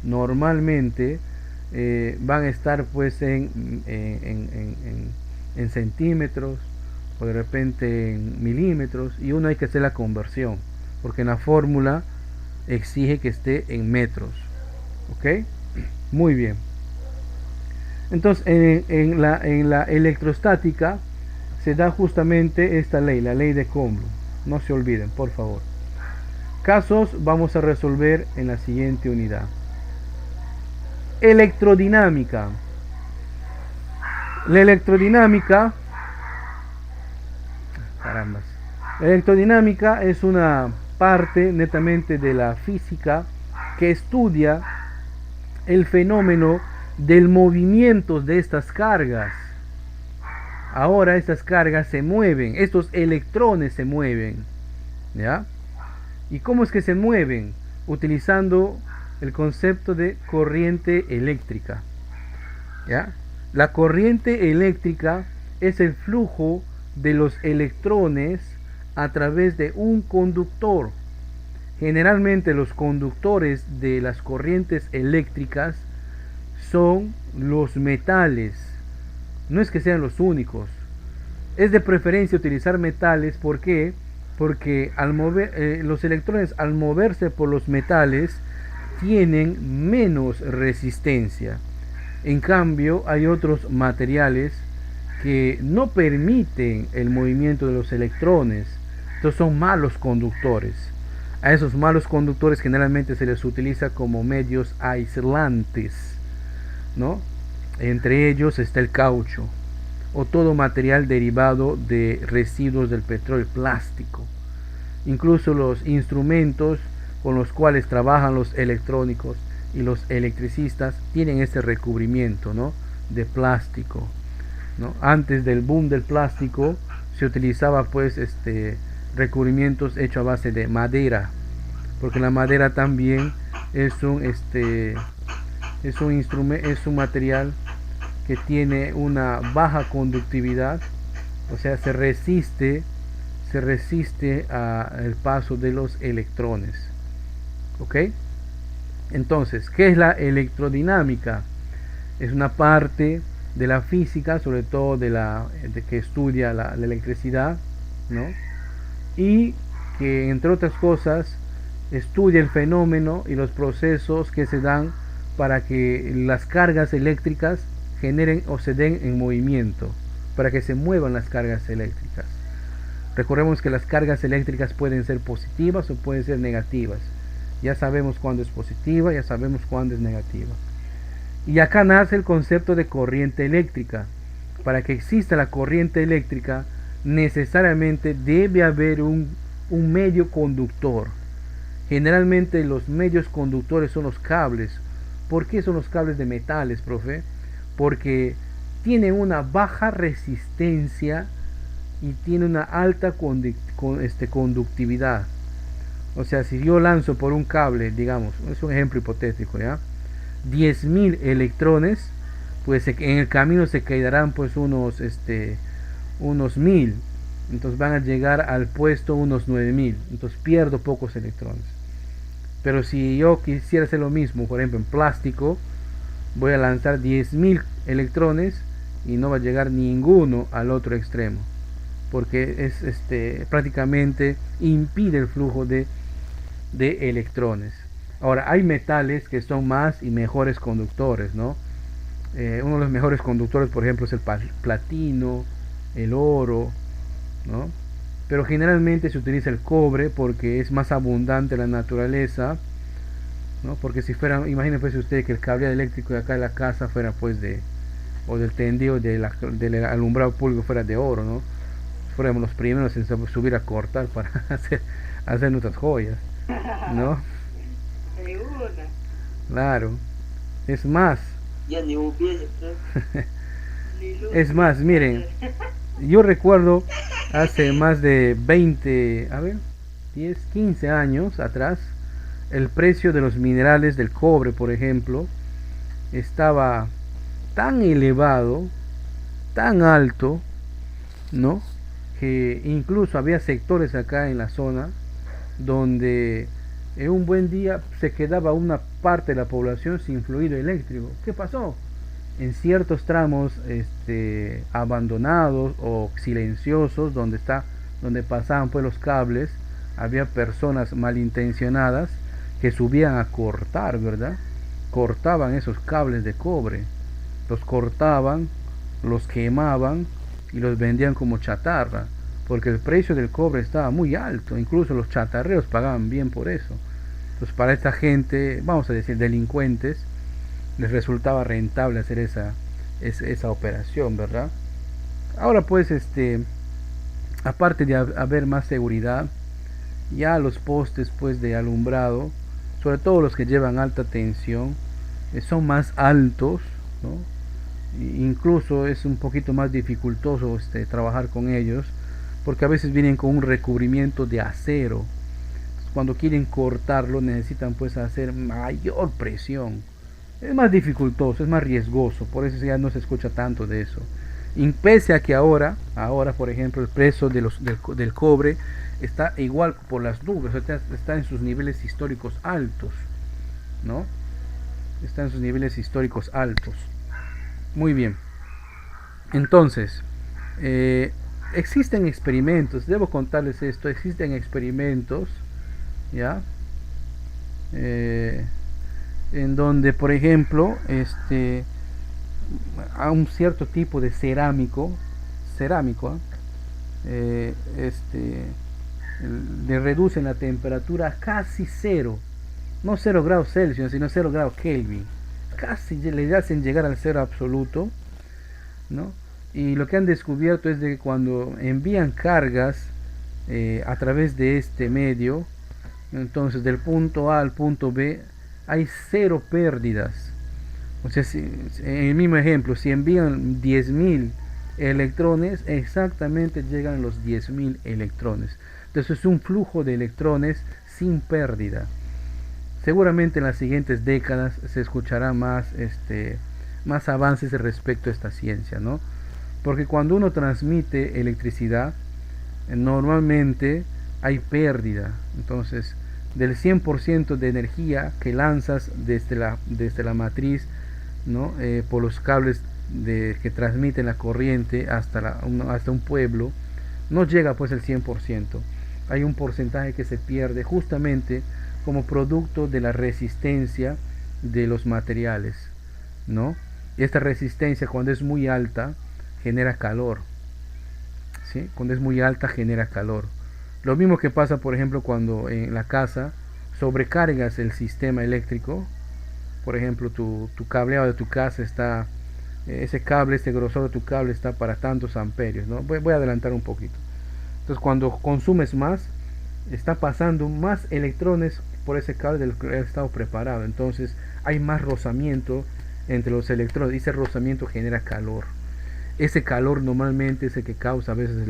normalmente van a estar pues en centímetros o de repente en milímetros, y uno hay que hacer la conversión porque en la fórmula exige que esté en metros. ¿Ok? Muy bien. Entonces en la electrostática se da justamente esta ley, la ley de Coulomb. No se olviden, por favor. Casos vamos a resolver en la siguiente unidad. Electrodinámica. La electrodinámica, carambas. La electrodinámica es una parte netamente de la física que estudia el fenómeno del movimiento de estas cargas. Ahora estas cargas se mueven, estos electrones se mueven, ¿ya? ¿Y cómo es que se mueven? Utilizando el concepto de corriente eléctrica, ¿ya? La corriente eléctrica es el flujo de los electrones a través de un conductor. Generalmente los conductores de las corrientes eléctricas son los metales. No es que sean los únicos. Es de preferencia utilizar metales. ¿Por qué? Porque los electrones al moverse por los metales tienen menos resistencia. En cambio, hay otros materiales que no permiten el movimiento de los electrones. Entonces son malos conductores. A esos malos conductores generalmente se les utiliza como medios aislantes, ¿no? Entre ellos está el caucho o todo material derivado de residuos del petróleo, plástico. Incluso los instrumentos con los cuales trabajan los electrónicos y los electricistas tienen ese recubrimiento, ¿no?, de plástico, ¿no? Antes del boom del plástico se utilizaba pues recubrimientos hechos a base de madera, porque la madera también es un instrumento, es un material que tiene una baja conductividad, o sea, se resiste al paso de los electrones. ¿Ok? Entonces, ¿qué es la electrodinámica? Es una parte de la física, sobre todo de que estudia la electricidad, ¿no? Y que, entre otras cosas, estudia el fenómeno y los procesos que se dan para que las cargas eléctricas generen o se den en movimiento, para que se muevan las cargas eléctricas. Recordemos que las cargas eléctricas pueden ser positivas o pueden ser negativas. Ya sabemos cuándo es positiva, ya sabemos cuándo es negativa. Y acá nace el concepto de corriente eléctrica. Para que exista la corriente eléctrica, necesariamente debe haber un medio conductor. Generalmente los medios conductores son los cables. ¿Por qué son los cables de metales, profe? Porque tienen una baja resistencia y tiene una alta conductividad. O sea, si yo lanzo por un cable, digamos, es un ejemplo hipotético, ¿ya? 10.000 electrones, pues en el camino se quedarán pues unos 1.000. Entonces van a llegar al puesto unos 9.000. Entonces pierdo pocos electrones. Pero si yo quisiera hacer lo mismo, por ejemplo en plástico, voy a lanzar 10.000 electrones y no va a llegar ninguno al otro extremo, porque es prácticamente impide el flujo de electrones. Ahora, hay metales que son más y mejores conductores, ¿no? Uno de los mejores conductores, por ejemplo, es el platino, el oro, ¿no? Pero generalmente se utiliza el cobre porque es más abundante en la naturaleza, ¿no? Porque si fuera, imagínense pues usted que el cable eléctrico de acá de la casa fuera pues o del tendido del alumbrado público fuera de oro, ¿no? Fuéramos los primeros en subir a cortar para hacer nuestras joyas, ¿no? Claro. Es más, es más, miren, yo recuerdo hace más de 10, 15 años atrás, el precio de los minerales del cobre, por ejemplo, estaba tan elevado, tan alto, ¿no?, que incluso había sectores acá en la zona donde en un buen día se quedaba una parte de la población sin fluido eléctrico. ¿Qué pasó? En ciertos tramos abandonados o silenciosos donde pasaban pues los cables, había personas malintencionadas que subían a cortar, ¿verdad? Cortaban esos cables de cobre, los cortaban, los quemaban y los vendían como chatarra, porque el precio del cobre estaba muy alto, incluso los chatarreros pagaban bien por eso. Entonces para esta gente, vamos a decir delincuentes, les resultaba rentable hacer esa operación, ¿verdad? Ahora pues aparte de haber más seguridad, ya los postes pues de alumbrado, sobre todo los que llevan alta tensión, son más altos, ¿no? Incluso es un poquito más dificultoso trabajar con ellos, porque a veces vienen con un recubrimiento de acero. Cuando quieren cortarlo necesitan pues hacer mayor presión. Es más dificultoso, es más riesgoso, por eso ya no se escucha tanto de eso. Y pese a que ahora por ejemplo el precio del cobre está igual por las nubes, o sea, está en sus niveles históricos altos, ¿no? Está en sus niveles históricos altos. Muy bien. Entonces, existen experimentos, debo contarles esto, existen experimentos, ¿ya? En donde, por ejemplo, a un cierto tipo de cerámico, le reducen la temperatura a casi cero, no 0 grados Celsius, sino 0 grados Kelvin, casi le hacen llegar al cero absoluto, ¿no? Y lo que han descubierto es de que cuando envían cargas a través de este medio, Entonces, del punto A al punto B hay cero pérdidas. O sea, en el mismo ejemplo, si envían 10.000 electrones, exactamente llegan los 10.000 electrones. Entonces es un flujo de electrones sin pérdida. Seguramente en las siguientes décadas se escuchará más avances respecto a esta ciencia, ¿no? Porque cuando uno transmite electricidad, normalmente hay pérdida. Entonces, del 100% de energía que lanzas desde la matriz, ¿no? Por los cables que transmiten la corriente hasta un pueblo, no llega pues el 100%. Hay un porcentaje que se pierde justamente como producto de la resistencia de los materiales, ¿no? Y esta resistencia, cuando es muy alta, genera calor, ¿sí? Cuando es muy alta genera calor. Lo mismo que pasa, por ejemplo, cuando en la casa sobrecargas el sistema eléctrico. Por ejemplo, tu cableado de tu casa está, ese cable, este grosor de tu cable está para tantos amperios, ¿no? Voy a adelantar un poquito. Entonces, cuando consumes más, está pasando más electrones por ese cable del que ha estado preparado. Entonces, hay más rozamiento entre los electrones y ese rozamiento genera calor. Ese calor normalmente es el que causa a veces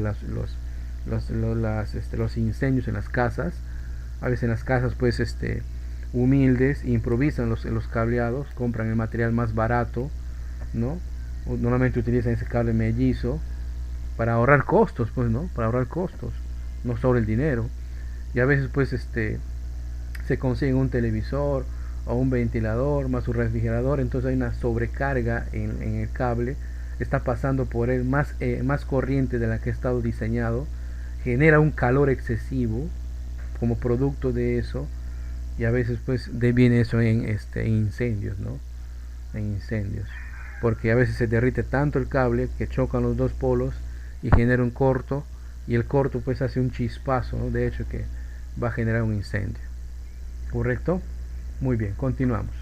los incendios en las casas. A veces en las casas pues humildes improvisan los cableados, compran el material más barato, ¿no? Normalmente utilizan ese cable mellizo para ahorrar costos, pues, ¿no? Para ahorrar costos, no sobre el dinero. Y a veces pues se consigue un televisor o un ventilador más un refrigerador, entonces hay una sobrecarga en el cable, está pasando por él más corriente de la que ha estado diseñado, genera un calor excesivo como producto de eso, y a veces pues deviene eso en incendios, ¿no? En incendios, porque a veces se derrite tanto el cable que chocan los dos polos y genera un corto, y el corto pues hace un chispazo, ¿no? De hecho que va a generar un incendio. ¿Correcto? Muy bien, continuamos.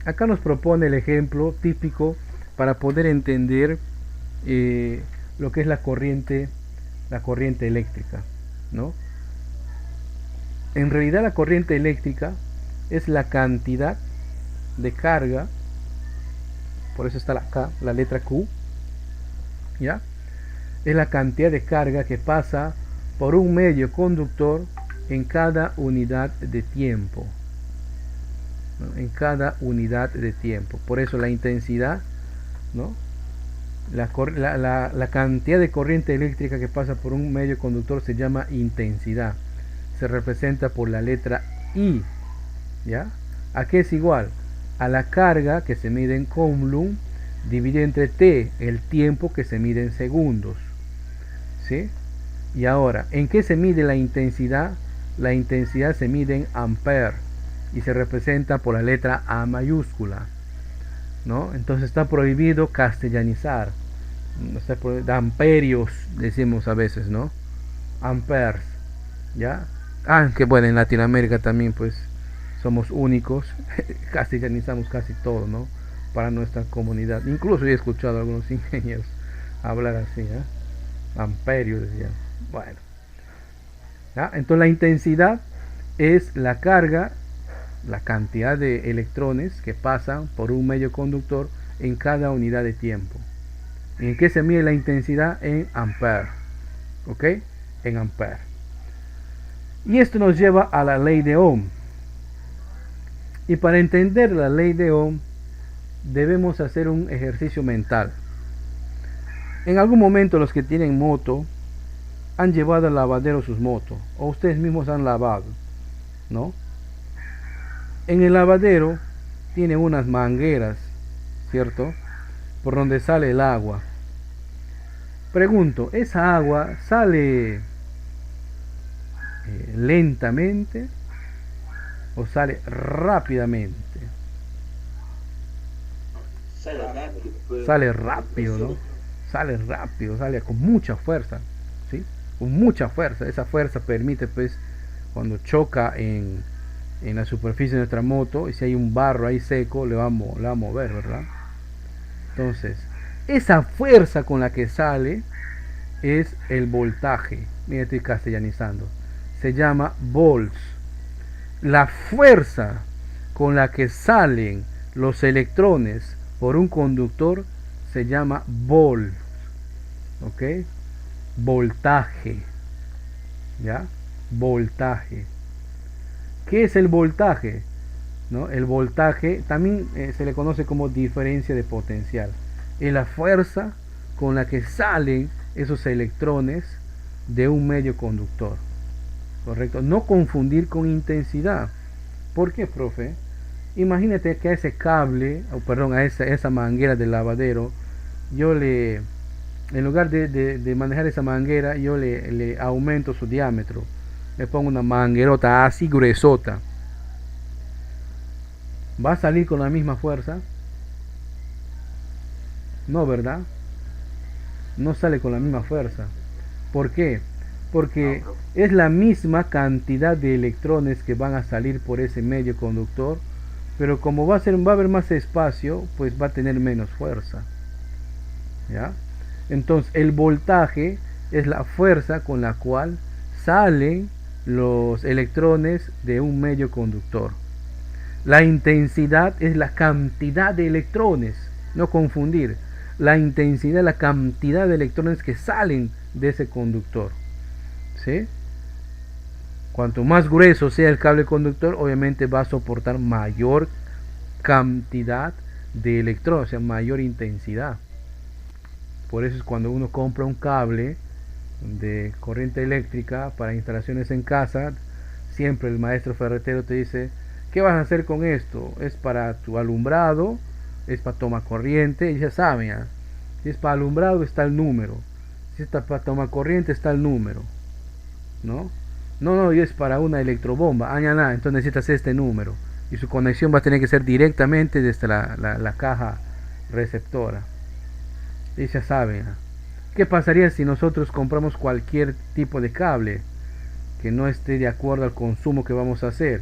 Acá nos propone el ejemplo típico para poder entender lo que es la corriente eléctrica, ¿no? En realidad la corriente eléctrica es la cantidad de carga, por eso está acá la letra Q, ¿ya? Es la cantidad de carga que pasa por un medio conductor en cada unidad de tiempo, ¿no? En cada unidad de tiempo. Por eso la intensidad, ¿no? La cantidad de corriente eléctrica que pasa por un medio conductor se llama intensidad. Se representa por la letra I, ¿ya? ¿A qué es igual? A la carga que se mide en coulomb dividido entre T, el tiempo que se mide en segundos, ¿sí? Y ahora, ¿en qué se mide la intensidad? La intensidad se mide en ampere y se representa por la letra A mayúscula, ¿no? Entonces está prohibido castellanizar. Está prohibido, amperios decimos a veces, ¿no? Amperes, ¿ya? Que bueno, en Latinoamérica también pues somos únicos, castellanizamos casi todo, ¿no? Para nuestra comunidad. Incluso he escuchado a algunos ingenieros hablar así, ¿eh? Amperios decían. Bueno, ¿ya? Entonces la intensidad es la carga, la cantidad de electrones que pasan por un medio conductor en cada unidad de tiempo. ¿En qué se mide la intensidad? En ampere, ¿ok? En ampere. Y esto nos lleva a la ley de Ohm. Y para entender la ley de Ohm debemos hacer un ejercicio mental. En algún momento los que tienen moto han llevado al lavadero sus motos, o ustedes mismos han lavado, ¿no? En el lavadero tiene unas mangueras, ¿cierto? Por donde sale el agua. Pregunto, ¿esa agua sale lentamente o sale rápidamente? Sale rápido, ¿no? Sale rápido, sale con mucha fuerza, ¿sí? Con mucha fuerza. Esa fuerza permite, pues, cuando choca en la superficie de nuestra moto, y si hay un barro ahí seco, le va a mover, ¿verdad? Entonces, esa fuerza con la que sale es el voltaje. Mira, estoy castellanizando. Se llama volts. La fuerza con la que salen los electrones por un conductor se llama volt. ¿Ok? Voltaje. ¿Ya? Voltaje. ¿Qué es el voltaje? ¿No? El voltaje también se le conoce como diferencia de potencial. Es la fuerza con la que salen esos electrones de un medio conductor. ¿Correcto? No confundir con intensidad. ¿Por qué, profe? Imagínate que a ese cable, a esa manguera del lavadero, en lugar de manejar esa manguera, yo le aumento su diámetro. Le pongo una manguerota así gruesota. ¿Va a salir con la misma fuerza? No, ¿verdad? No sale con la misma fuerza. ¿Por qué? Porque es la misma cantidad de electrones que van a salir por ese medio conductor, pero como va a haber más espacio, pues va a tener menos fuerza. ¿Ya? Entonces el voltaje es la fuerza con la cual salen los electrones de un medio conductor. La intensidad es la cantidad de electrones, no confundir. La intensidad es la cantidad de electrones que salen de ese conductor. ¿Sí? Cuanto más grueso sea el cable conductor, obviamente va a soportar mayor cantidad de electrones, o sea, mayor intensidad. Por eso es cuando uno compra un cable de corriente eléctrica para instalaciones en casa, siempre el maestro ferretero te dice: ¿qué vas a hacer con esto? ¿Es para tu alumbrado? ¿Es para toma corriente? Y ya saben, ¿eh? Si es para alumbrado está el número, si es para toma corriente está el número, ¿no? No, y es para una electrobomba. Entonces necesitas este número. Y su conexión va a tener que ser directamente desde la caja receptora. Y ya saben, ¿eh? ¿Qué pasaría si nosotros compramos cualquier tipo de cable que no esté de acuerdo al consumo que vamos a hacer?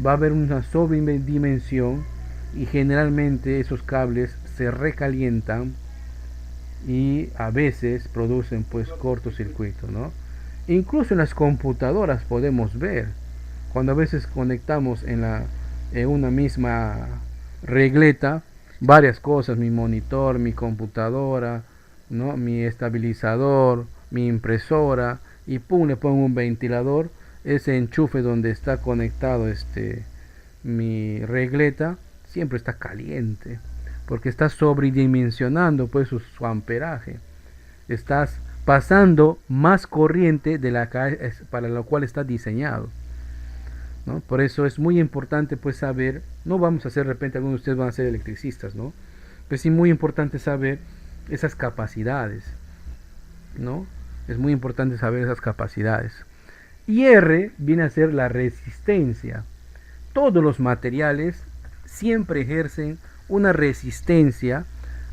Va a haber una sobredimensión y generalmente esos cables se recalientan y a veces producen pues cortocircuito, ¿no? Incluso en las computadoras podemos ver cuando a veces conectamos en una misma regleta varias cosas: mi monitor, mi computadora, ¿no? Mi estabilizador, mi impresora, y pum, le pongo un ventilador. Ese enchufe donde está conectado mi regleta siempre está caliente porque está sobredimensionando pues su amperaje. Estás pasando más corriente de para lo cual está diseñado, ¿no? Por eso es muy importante pues saber. No vamos a hacer, de repente algunos de ustedes van a ser electricistas, ¿no? Pero sí muy importante saber esas capacidades, ¿no? Es muy importante saber esas capacidades. Y R viene a ser la resistencia. Todos los materiales siempre ejercen una resistencia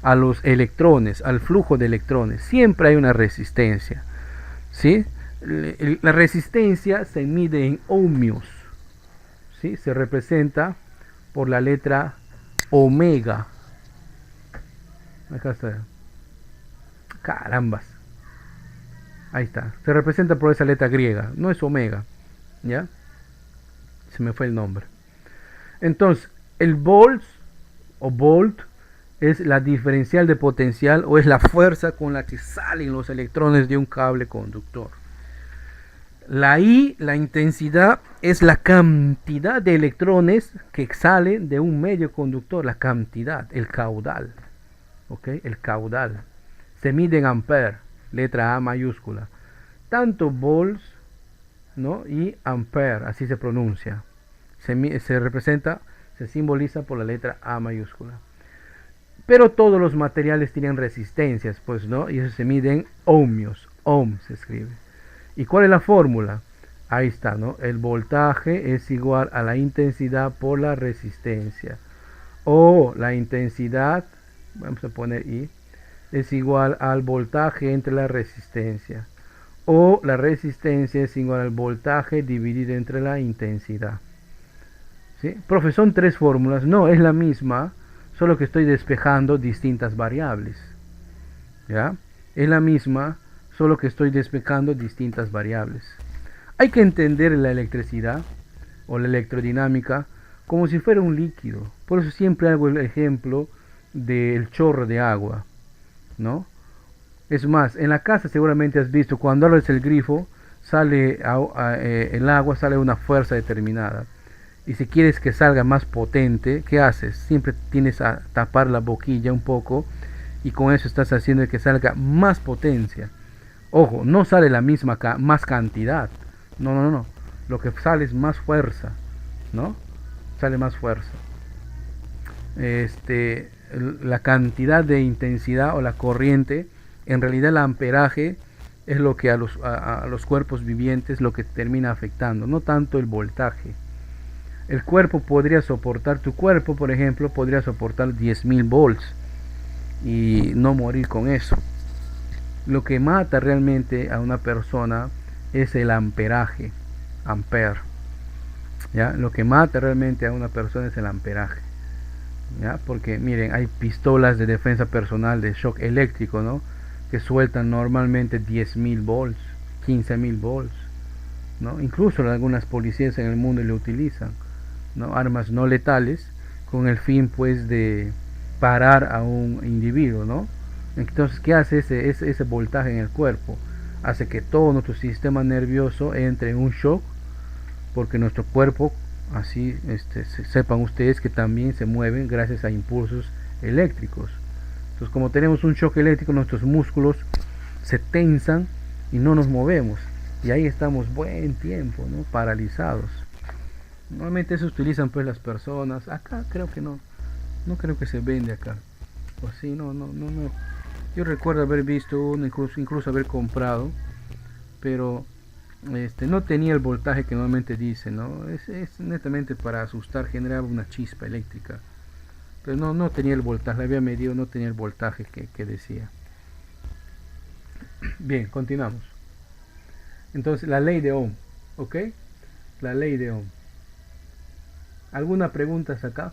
a los electrones, al flujo de electrones. Siempre hay una resistencia, ¿sí? La resistencia se mide en ohmios, ¿sí? Se representa por la letra omega. Acá está. Carambas. Ahí está. Se representa por esa letra griega. No es omega. ¿Ya? Se me fue el nombre. Entonces, el volt es la diferencial de potencial, o es la fuerza con la que salen los electrones de un cable conductor. La I, la intensidad, es la cantidad de electrones que salen de un medio conductor. La cantidad, el caudal. ¿Ok? El caudal. Se mide en ampere, letra A mayúscula. Tanto volts, ¿no? Y ampere, así se pronuncia. Se representa, se simboliza por la letra A mayúscula. Pero todos los materiales tienen resistencias, pues, ¿no? Y eso se mide en ohmios. Ohm se escribe. ¿Y cuál es la fórmula? Ahí está, ¿no? El voltaje es igual a la intensidad por la resistencia. O la intensidad, vamos a poner I, es igual al voltaje entre la resistencia. O la resistencia es igual al voltaje dividido entre la intensidad. ¿Sí? Profe, son tres fórmulas. No, es la misma, solo que estoy despejando distintas variables. ¿Ya? Es la misma, solo que estoy despejando distintas variables. Hay que entender la electricidad o la electrodinámica como si fuera un líquido. Por eso siempre hago el ejemplo del chorro de agua, ¿no? Es más, en la casa seguramente has visto, cuando abres el grifo, sale el agua, sale a una fuerza determinada. Y si quieres que salga más potente, ¿qué haces? Siempre tienes a tapar la boquilla un poco y con eso estás haciendo que salga más potencia. Ojo, no sale la misma más cantidad. No, no, no. Lo que sale es más fuerza, ¿no? Sale más fuerza. La cantidad de intensidad o la corriente, en realidad el amperaje es lo que a los cuerpos vivientes lo que termina afectando, no tanto el voltaje. El cuerpo podría soportar, tu cuerpo por ejemplo podría soportar 10.000 volts y no morir con eso. Lo que mata realmente a una persona es el amperaje, ampere, ¿ya? Lo que mata realmente a una persona es el amperaje, ¿ya? Porque miren, hay pistolas de defensa personal de shock eléctrico, ¿no? Que sueltan normalmente 10.000 volts, 15.000 volts, ¿no? Incluso algunas policías en el mundo lo utilizan, ¿no? Armas no letales con el fin pues de parar a un individuo, ¿no? Entonces, ¿qué hace ese voltaje en el cuerpo? Hace que todo nuestro sistema nervioso entre en un shock, porque nuestro cuerpo, así sepan ustedes que también se mueven gracias a impulsos eléctricos. Entonces, como tenemos un shock eléctrico, nuestros músculos se tensan y no nos movemos. Y ahí estamos buen tiempo, ¿no? Paralizados. Normalmente eso utilizan pues las personas. Acá creo que no. No creo que se vende acá. O sí, no. Yo recuerdo haber visto uno, incluso haber comprado. Pero no tenía el voltaje que normalmente dice, ¿no? Es netamente para asustar, generaba una chispa eléctrica. Pero no tenía el voltaje, le había medido, no tenía el voltaje que decía. Bien, continuamos. Entonces, la ley de Ohm, ¿ok? La ley de Ohm. ¿Alguna pregunta acá?